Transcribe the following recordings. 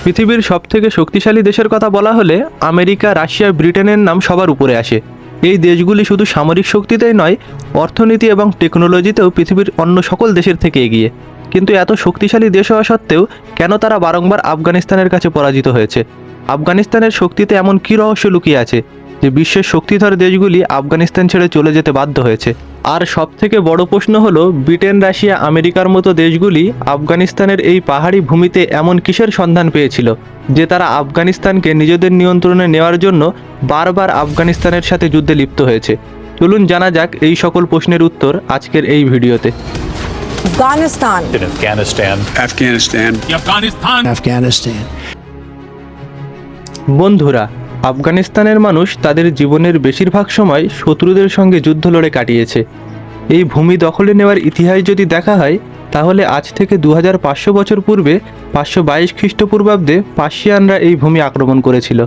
পৃথিবীর সবথেকে শক্তিশালী দেশের কথা বলা হলে আমেরিকা, রাশিয়া, ব্রিটেনের নাম সবার উপরে আসে। এই দেশগুলি শুধু সামরিক শক্তিতেই নয়, অর্থনীতি এবং টেকনোলজিতেও পৃথিবীর অন্য সকল দেশের থেকে এগিয়ে। কিন্তু এত শক্তিশালী দেশ হওয়া সত্ত্বেও কেন তারা বারংবার আফগানিস্তানের কাছে পরাজিত হয়েছে? আফগানিস্তানের শক্তিতে এমন কী রহস্য লুকিয়ে আছে যে বিশ্বের শক্তিধর দেশগুলি আফগানিস্তান ছেড়ে চলে যেতে বাধ্য হয়েছে? আর সবথেকে বড় প্রশ্ন হলো, ব্রিটেন, রাশিয়া, আমেরিকার মতো দেশগুলি আফগানিস্তানের এই পাহাড়ি ভূমিতে এমন কিসের সন্ধান পেয়েছিল যে তারা আফগানিস্তানকে নিজেদের নিয়ন্ত্রণে নেওয়ার জন্য বারবার আফগানিস্তানের সাথে যুদ্ধে লিপ্ত হয়েছে? চলুন জানা যাক এই সকল প্রশ্নের উত্তর আজকের এই ভিডিওতে। Afghanistan. Afghanistan. বন্ধুরা, আফগানিস্তানের মানুষ তাদের জীবনের বেশিরভাগ সময় শত্রুদের সঙ্গে যুদ্ধ লড়ে কাটিয়েছে। এই ভূমি দখলে নেওয়ার ইতিহাস যদি দেখা হয়, তাহলে আজ থেকে 2500 বছর পূর্বে 522 খ্রিস্টপূর্বাব্দে পার্সিয়ানরা এই ভূমি আক্রমণ করেছিল,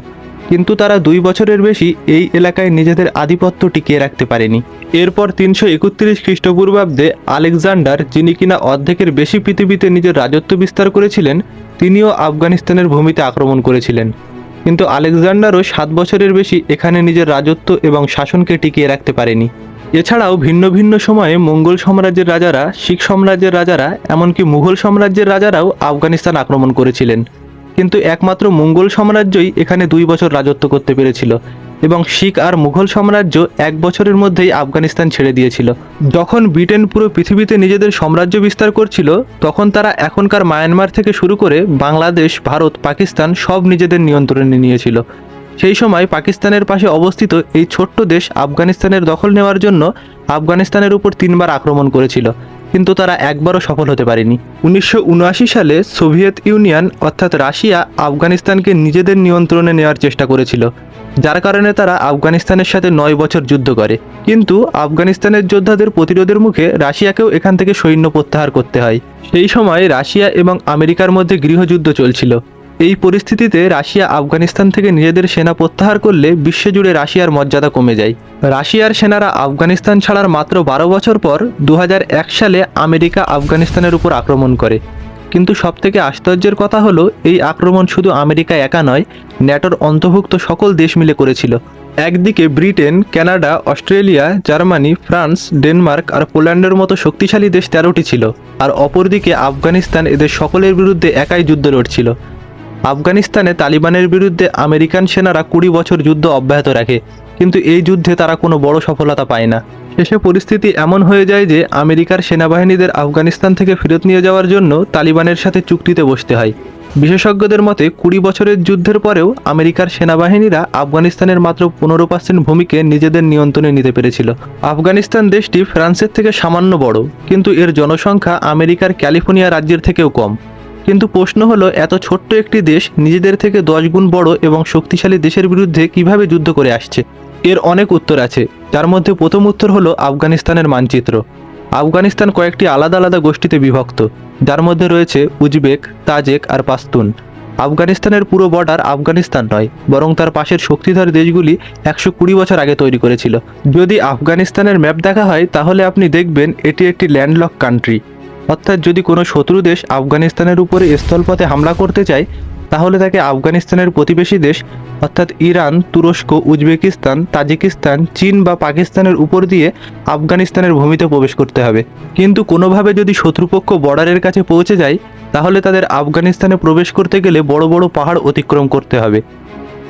কিন্তু তারা 2 বছরের বেশি এই এলাকায় নিজেদের আধিপত্য টিকিয়ে রাখতে পারেনি। এরপর 331 খ্রিস্টপূর্বাব্দে আলেকজান্ডার, যিনি কিনা অর্ধেকের বেশি পৃথিবীতে নিজের রাজত্ব বিস্তার করেছিলেন, তিনিও আফগানিস্তানের ভূমিতে আক্রমণ করেছিলেন। কিন্তু আলেকজান্ডারও 7 বছরের বেশি এখানে নিজের রাজত্ব এবং শাসনকে টিকিয়ে রাখতে পারেনি। এছাড়াও ভিন্ন ভিন্ন সময়ে মঙ্গল সাম্রাজ্যের রাজারা, শিখ সাম্রাজ্যের রাজারা, এমনকি মুঘল সাম্রাজ্যের রাজারাও আফগানিস্তান আক্রমণ করেছিলেন। কিন্তু একমাত্র মঙ্গল সাম্রাজ্যই এখানে 2 বছর রাজত্ব করতে পেরেছিল এবং শিখ আর মুঘল সাম্রাজ্য 1 বছরের মধ্যেই আফগানিস্তান ছেড়ে দিয়েছিল। যখন ব্রিটেন পুরো পৃথিবীতে নিজেদের সাম্রাজ্য বিস্তার করছিল, তখন তারা এখনকার মায়ানমার থেকে শুরু করে বাংলাদেশ, ভারত, পাকিস্তান সব নিজেদের নিয়ন্ত্রণে নিয়েছিল। সেই সময় পাকিস্তানের পাশে অবস্থিত এই ছোট্ট দেশ আফগানিস্তানের দখল নেওয়ার জন্য আফগানিস্তানের উপর 3 বার আক্রমণ করেছিল, কিন্তু তারা একবারও সফল হতে পারেনি। 1979 সালে সোভিয়েত ইউনিয়ন অর্থাৎ রাশিয়া আফগানিস্তানকে নিজেদের নিয়ন্ত্রণে নেওয়ার চেষ্টা করেছিল, যার কারণে তারা আফগানিস্তানের সাথে 9 বছর যুদ্ধ করে। কিন্তু আফগানিস্তানের যোদ্ধাদের প্রতিরোধের মুখে রাশিয়াকেও এখান থেকে সৈন্য প্রত্যাহার করতে হয়। সেই সময় রাশিয়া এবং আমেরিকার মধ্যে গৃহযুদ্ধ চলছিল। এই পরিস্থিতিতে রাশিয়া আফগানিস্তান থেকে নিজেদের সেনা প্রত্যাহার করলে বিশ্বজুড়ে রাশিয়ার মর্যাদা কমে যায়। রাশিয়ার সেনারা আফগানিস্তান ছাড়ার মাত্র 12 বছর পর 2001 সালে আমেরিকা আফগানিস্তানের উপর আক্রমণ করে। কিন্তু সবথেকে আশ্চর্যের কথা হলো, এই আক্রমণ শুধু আমেরিকা একা নয়, ন্যাটোর অন্তর্ভুক্ত সকল দেশ মিলে করেছিল। একদিকে Britain, Canada, Australia, Germany, France, Denmark আর পোল্যান্ডের মতো শক্তিশালী দেশ 13টি ছিল, আর অপরদিকে আফগানিস্তান এদের সকলের বিরুদ্ধে একাই যুদ্ধ লড়ছিল। আফগানিস্তানে তালিবানের বিরুদ্ধে আমেরিকান সেনারা 20 বছর যুদ্ধ অব্যাহত রাখে, কিন্তু এই যুদ্ধে তারা কোনো বড় সফলতা পায় না। শেষে পরিস্থিতি এমন হয়ে যায় যে আমেরিকার সেনাবাহিনীদের আফগানিস্তান থেকে ফেরত নিয়ে যাওয়ার জন্য তালিবানের সাথে চুক্তিতে বসতে হয়। বিশেষজ্ঞদের মতে 20 বছরের যুদ্ধের পরেও আমেরিকার সেনাবাহিনীরা আফগানিস্তানের মাত্র 15% ভূমিকে নিজেদের নিয়ন্ত্রণে নিতে পেরেছিল। আফগানিস্তান দেশটি ফ্রান্সের থেকে সামান্য বড়, কিন্তু এর জনসংখ্যা আমেরিকার ক্যালিফোর্নিয়া রাজ্যের থেকেও কম। কিন্তু প্রশ্ন হলো, এত ছোট্ট একটি দেশ নিজেদের থেকে 10 গুণ বড় এবং শক্তিশালী দেশের বিরুদ্ধে কিভাবে যুদ্ধ করে আসছে? এর অনেক উত্তর আছে, যার মধ্যে প্রথম উত্তর হলো আফগানিস্তানের মানচিত্র। আফগানিস্তান কয়েকটি আলাদা আলাদা গোষ্ঠীতে বিভক্ত, যার মধ্যে রয়েছে উজবেক, তাজেক আর পাশতুন। আফগানিস্তানের পুরো বর্ডার আফগানিস্তান নয়, বরং তার পাশের শক্তিধর দেশগুলি 120 বছর আগে তৈরি করেছিল। যদি আফগানিস্তানের ম্যাপ দেখা হয়, তাহলে আপনি দেখবেন এটি একটি ল্যান্ডলক কান্ট্রি। অর্থাৎ যদি কোনো শত্রু দেশ আফগানিস্তানের উপরে স্থলপথে হামলা করতে চায়, তাহলে তাকে আফগানিস্তানের প্রতিবেশী দেশ অর্থাৎ ইরান, তুরস্ক, উজবেকিস্তান, তাজিকিস্তান, চীন বা পাকিস্তানের উপর দিয়ে আফগানিস্তানের ভূমিতে প্রবেশ করতে হবে। কিন্তু কোনোভাবে যদি শত্রুপক্ষ বর্ডারের কাছে পৌঁছে যায়, তাহলে তাদের আফগানিস্তানে প্রবেশ করতে গেলে বড় বড় পাহাড় অতিক্রম করতে হবে।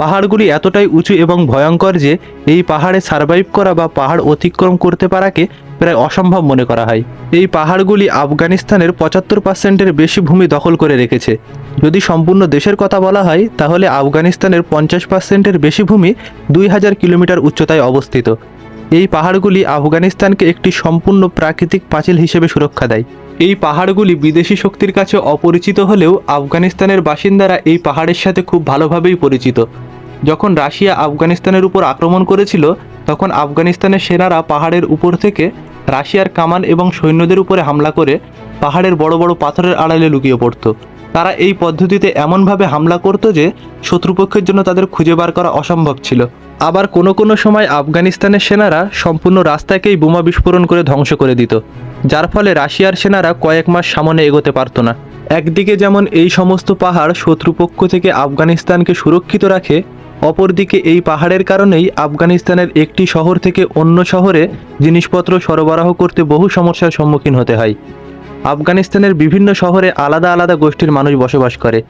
পাহাড়গুলি এতটাই উঁচু এবং ভয়ঙ্কর যে এই পাহাড়ে সার্ভাইভ করা বা পাহাড় অতিক্রম করতে পারাকে প্রায় অসম্ভব মনে করা হয়। এই পাহাড়গুলি আফগানিস্তানের 75%-এর বেশি ভূমি দখল করে রেখেছে। যদি সম্পূর্ণ দেশের কথা বলা হয়, তাহলে আফগানিস্তানের 50%-এর বেশি ভূমি 2000 কিলোমিটার উচ্চতায় অবস্থিত। এই পাহাড়গুলি আফগানিস্তানকে একটি সম্পূর্ণ প্রাকৃতিক পাঁচিল হিসেবে সুরক্ষা দেয়। এই পাহাড়গুলি বিদেশি শক্তির কাছে অপরিচিত হলেও আফগানিস্তানের বাসিন্দারা এই পাহাড়ের সাথে খুব ভালোভাবেই পরিচিত। যখন রাশিয়া আফগানিস্তানের উপর আক্রমণ করেছিল, তখন আফগানিস্তানের সেনারা পাহাড়ের উপর থেকে রাশিয়ার কামান এবং সৈন্যদের উপরে হামলা করে পাহাড়ের বড় বড় পাথরের আড়ালে লুকিয়ে পড়ত। তারা এই পদ্ধতিতে এমনভাবে হামলা করত যে শত্রুপক্ষের জন্য তাদের খুঁজে বার করা অসম্ভব ছিল। আবার কোনো কোনো সময় আফগানিস্তানের সেনারা সম্পূর্ণ রাস্তাকেই বোমা বিস্ফোরণ করে ধ্বংস করে দিত, যার ফলে রাশিয়ার সেনারা কয়েক মাস সামনে এগোতে পারত না। একদিকে যেমন এই সমস্ত পাহাড় শত্রুপক্ষ থেকে আফগানিস্তানকে সুরক্ষিত রাখে, অপরদিকে এই পাহাড়ের কারণেই আফগানিস্তানের একটি শহর থেকে অন্য শহরে জিনিসপত্র সরবরাহ করতে বহু সমস্যার সম্মুখীন হতে হয়। আফগানিস্তানের বিভিন্ন শহরে আলাদা আলাদা গোষ্ঠীর মানুষ বসবাস করে,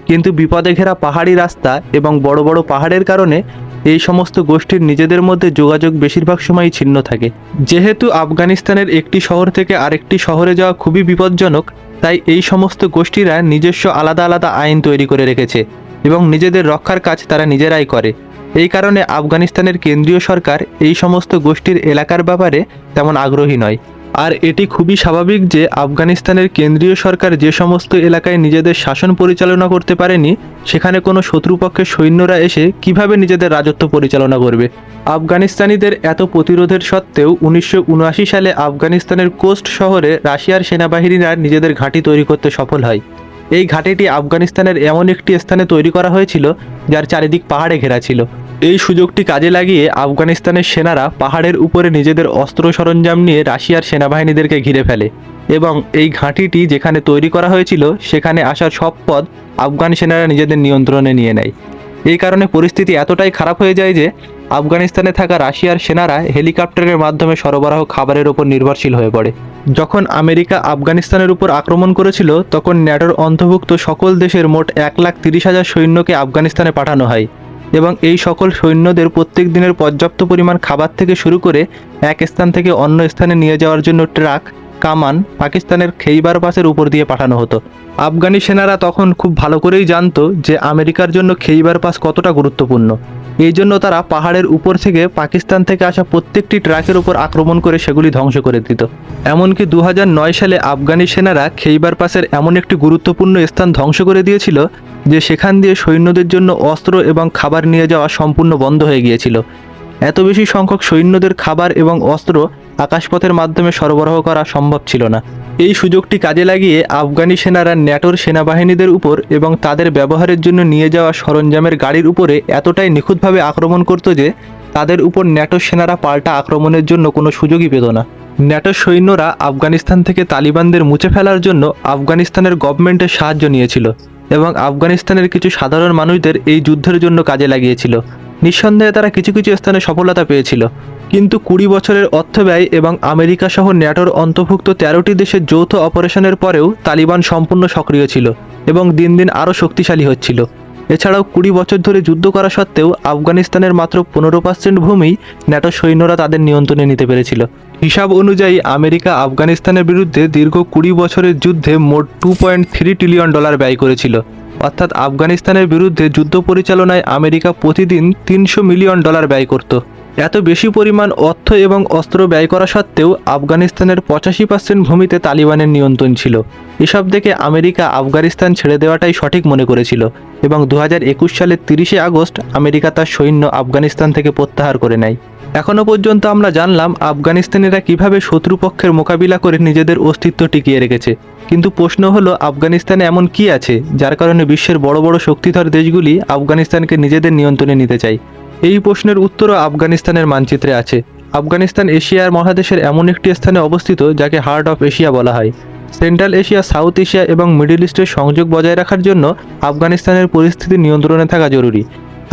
কিন্তু বিপদে ঘেরা পাহাড়ি রাস্তা এবং বড় বড় পাহাড়ের কারণে এই সমস্ত গোষ্ঠীর নিজেদের মধ্যে যোগাযোগ বেশিরভাগ সময়ই ছিন্ন থাকে। যেহেতু আফগানিস্তানের একটি শহর থেকে আরেকটি শহরে যাওয়া খুবই বিপজ্জনক, তাই এই সমস্ত গোষ্ঠীরা নিজস্ব আলাদা আলাদা আইন তৈরি করে রেখেছে এবং নিজেদের রক্ষার কাজ তারা নিজেরাই করে। এই কারণে আফগানিস্তানের কেন্দ্রীয় সরকার এই সমস্ত গোষ্ঠীর এলাকার ব্যাপারে তেমন আগ্রহী নয়। আর এটি খুবই স্বাভাবিক যে আফগানিস্তানের কেন্দ্রীয় সরকার যে সমস্ত এলাকায় নিজেদের শাসন পরিচালনা করতে পারেনি, সেখানে কোনো শত্রুপক্ষের সৈন্যরা এসে কিভাবে নিজেদের রাজত্ব পরিচালনা করবে। আফগানিস্তানিদের এত প্রতিরোধের সত্ত্বেও 1979 সালে আফগানিস্তানের কোস্ট শহরে রাশিয়ার সেনাবাহিনীরা নিজেদের ঘাঁটি তৈরি করতে সফল হয়। এই ঘাঁটিটি আফগানিস্তানের এমন একটি স্থানে তৈরি করা হয়েছিল যার চারিদিক পাহাড়ে ঘেরা ছিল। এই সুযোগটি কাজে লাগিয়ে আফগানিস্তানের সেনারা পাহাড়ের উপরে নিজেদের অস্ত্র সরঞ্জাম নিয়ে রাশিয়ার সেনাবাহিনীদেরকে ঘিরে ফেলে এবং এই ঘাঁটিটি যেখানে তৈরি করা হয়েছিল সেখানে আসার সব পথ আফগান সেনারা নিজেদের নিয়ন্ত্রণে নিয়ে নেয়। এই কারণে পরিস্থিতি এতটাই খারাপ হয়ে যায় যে আফগানিস্তানে থাকা রাশিয়ার সেনারা হেলিকপ্টারের মাধ্যমে সরবরাহ খাবারের উপর নির্ভরশীল হয়ে পড়ে। যখন আমেরিকা আফগানিস্তানের উপর আক্রমণ করেছিল, তখন ন্যাটোর অন্তর্ভুক্ত সকল দেশের মোট 1,30,000 সৈন্যকে আফগানিস্তানে পাঠানো হয় এবং এই সকল সৈন্যদের প্রত্যেক দিনের পর্যাপ্ত পরিমাণ খাবার থেকে শুরু করে এক স্থান থেকে অন্য স্থানে নিয়ে যাওয়ার জন্য ট্রাক, কামান পাকিস্তানের খেইবার পাসের উপর দিয়ে পাঠানো হতো। আফগানি সেনারা তখন খুব ভালো করেই জানতো যে আমেরিকার জন্য খেইবার পাস কতটা গুরুত্বপূর্ণ। এই জন্য তারা পাহাড়ের উপর থেকে পাকিস্তান থেকে আসা প্রত্যেকটি ট্রাকের উপর আক্রমণ করে সেগুলি ধ্বংস করে দিত। এমনকি 2009 সালে আফগানি সেনারা খেইবার পাসের এমন একটি গুরুত্বপূর্ণ স্থান ধ্বংস করে দিয়েছিল যে সেখান দিয়ে সৈন্যদের জন্য অস্ত্র এবং খাবার নিয়ে যাওয়া সম্পূর্ণ বন্ধ হয়ে গিয়েছিল। এত বেশি সংখ্যক সৈন্যদের খাবার এবং অস্ত্র আকাশপথের মাধ্যমে সরবরাহ করা সম্ভব ছিল না। এই সুযোগটি কাজে লাগিয়ে আফগানি সেনারা ন্যাটোর সেনাবাহিনীদের উপর এবং তাদের ব্যবহারের জন্য নিয়ে যাওয়া সরঞ্জামের গাড়ির উপরে এতটাই নিখুঁতভাবে আক্রমণ করত যে তাদের উপর ন্যাটোর সেনারা পাল্টা আক্রমণের জন্য কোনো সুযোগই পেত না। ন্যাটোর সৈন্যরা আফগানিস্তান থেকে তালিবানদের মুছে ফেলার জন্য আফগানিস্তানের গভর্নমেন্টের সাহায্য নিয়েছিল এবং আফগানিস্তানের কিছু সাধারণ মানুষদের এই যুদ্ধের জন্য কাজে লাগিয়েছিল। নিঃসন্দেহে তারা কিছু কিছু স্থানে সফলতা পেয়েছিল, কিন্তু 20 বছরের অর্থব্যয় এবং আমেরিকা সহ ন্যাটোর অন্তর্ভুক্ত 13টি দেশের যৌথ অপারেশনের পরেও তালিবান সম্পূর্ণ সক্রিয় ছিল এবং দিন দিন আরও শক্তিশালী হচ্ছিল। এছাড়াও 20 বছর ধরে যুদ্ধ করা সত্ত্বেও আফগানিস্তানের মাত্র 15% ভূমি ন্যাটো সৈন্যরা তাদের নিয়ন্ত্রণে নিতে পেরেছিল। হিসাব অনুযায়ী আমেরিকা আফগানিস্তানের বিরুদ্ধে দীর্ঘ 20 বছরের যুদ্ধে মোট $2.3 ট্রিলিয়ন ব্যয় করেছিল। অর্থাৎ আফগানিস্তানের বিরুদ্ধে যুদ্ধ পরিচালনায় আমেরিকা প্রতিদিন $300 মিলিয়ন ব্যয় করত। এত বেশি পরিমাণ অর্থ এবং অস্ত্র ব্যয় করা সত্ত্বেও আফগানিস্তানের 85% ভূমিতে তালিবানের নিয়ন্ত্রণ ছিল। এসব দেখে আমেরিকা আফগানিস্তান ছেড়ে দেওয়াটাই সঠিক মনে করেছিল এবং 2021 সালের 30শে আগস্ট আমেরিকা তার সৈন্য আফগানিস্তান থেকে প্রত্যাহার করে নেয়। এখনও পর্যন্ত আমরা জানলাম আফগানিস্তানিরা কিভাবে শত্রুপক্ষের মোকাবিলা করে নিজেদের অস্তিত্ব টিকিয়ে রেখেছে, কিন্তু প্রশ্ন হলো আফগানিস্তানে এমন কি আছে যার কারণে বিশ্বের বড় বড় শক্তিধর দেশগুলি আফগানিস্তানকে নিজেদের নিয়ন্ত্রণে নিতে চায়। এই প্রশ্নের উত্তরও আফগানিস্তানের মানচিত্রে আছে। আফগানিস্তান এশিয়ার মহাদেশের এমন একটি স্থানে অবস্থিত যাকে হার্ট অফ এশিয়া বলা হয়। সেন্ট্রাল এশিয়া, সাউথ এশিয়া এবং মিডল ইস্টের সংযোগ বজায় রাখার জন্য আফগানিস্তানের পরিস্থিতি নিয়ন্ত্রণে থাকা জরুরি।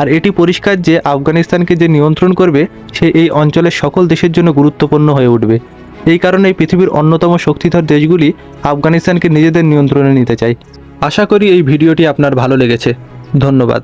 আর এটি পরিষ্কার যে আফগানিস্তানকে যে নিয়ন্ত্রণ করবে সে এই অঞ্চলের সকল দেশের জন্য গুরুত্বপূর্ণ হয়ে উঠবে। এই কারণেই পৃথিবীর অন্যতম শক্তিধর দেশগুলি আফগানিস্তানকে নিজেদের নিয়ন্ত্রণে নিতে চায়। আশা করি এই ভিডিওটি আপনার ভালো লেগেছে। ধন্যবাদ।